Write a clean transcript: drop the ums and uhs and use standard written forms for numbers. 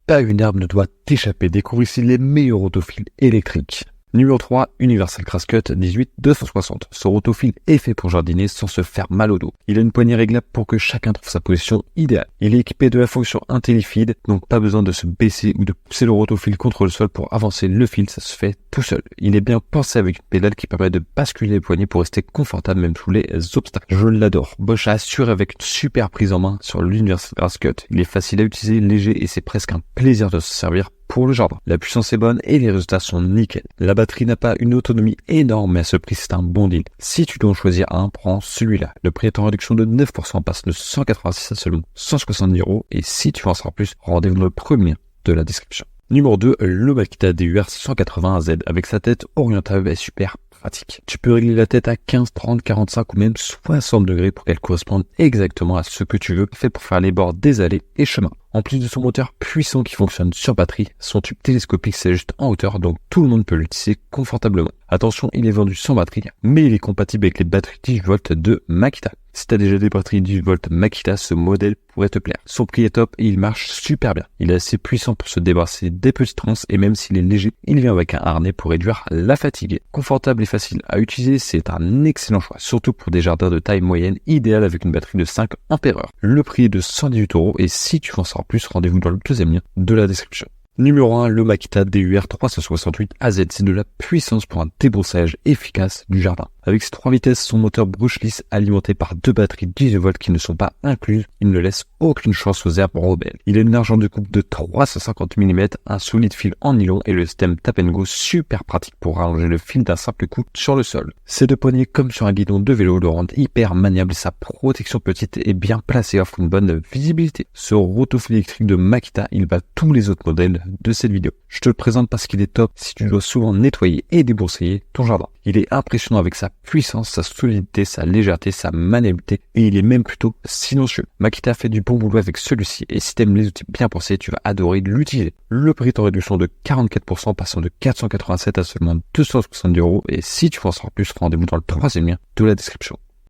Pas une herbe ne doit t'échapper. Découvre ici les meilleurs rotophiles électriques. Numéro 3, Universal Grasscut 18260. Ce rotophile est fait pour jardiner sans se faire mal au dos. Il a une poignée réglable pour que chacun trouve sa position idéale. Il est équipé de la fonction IntelliFeed, donc pas besoin de se baisser ou de pousser le rotophile contre le sol pour avancer le fil, ça se fait tout seul. Il est bien pensé avec une pédale qui permet de basculer les poignées pour rester confortable même sous les obstacles. Je l'adore. Bosch a assuré avec une super prise en main sur l'Universal Grasscut. Il est facile à utiliser, léger et c'est presque un plaisir de se servir pour le jardin. La puissance est bonne et les résultats sont nickel. La batterie n'a pas une autonomie énorme, mais à ce prix, c'est un bon deal. Si tu dois en choisir un, prends celui-là. Le prix est en réduction de 9%, passe de 186 à seulement 170 €. Et si tu veux en savoir plus, rendez-vous dans le premier de la description. Numéro 2, le Makita DUR 180Z avec sa tête orientable est super pratique. Tu peux régler la tête à 15, 30, 45 ou même 60 degrés pour qu'elle corresponde exactement à ce que tu veux, fait pour faire les bords des allées et chemins. En plus de son moteur puissant qui fonctionne sur batterie, son tube télescopique s'ajuste en hauteur, donc tout le monde peut l'utiliser confortablement. Attention, il est vendu sans batterie, mais il est compatible avec les batteries 10V de Makita. Si tu as déjà des batteries 10V Makita, ce modèle pourrait te plaire. Son prix est top et il marche super bien. Il est assez puissant pour se débarrasser des petites ronces et même s'il est léger, il vient avec un harnais pour réduire la fatigue. Confortable et facile à utiliser, c'est un excellent choix, surtout pour des jardins de taille moyenne, idéal avec une batterie de 5 ampères-heure. Le prix est de 118 € et si tu veux en savoir plus, rendez-vous dans le deuxième lien de la description. Numéro 1, le Makita DUR 368AZ, c'est de la puissance pour un débroussaillage efficace du jardin. Avec ses 3 vitesses, son moteur brusque lisse alimenté par 2 batteries 18V qui ne sont pas incluses, il ne laisse aucune chance aux herbes rebelles. Il a une largeur de coupe de 350 mm, un solide fil en nylon et le système Tap & Go super pratique pour rallonger le fil d'un simple coup sur le sol. Ces 2 poignées comme sur un guidon de vélo le rendent hyper maniable et sa protection petite est bien placée offre une bonne visibilité. Ce rotophile électrique de Makita, il bat tous les autres modèles de cette vidéo. Je te le présente parce qu'il est top si tu dois souvent nettoyer et débroussailler ton jardin. Il est impressionnant avec sa puissance, sa solidité, sa légèreté, sa maniabilité et il est même plutôt silencieux. Makita fait du bon boulot avec celui-ci et si t'aimes les outils bien pensés, tu vas adorer l'utiliser. Le prix est en réduction de 44%, passant de 487 à seulement 270 € et si tu veux en savoir plus, rendez-vous dans le troisième lien de la description.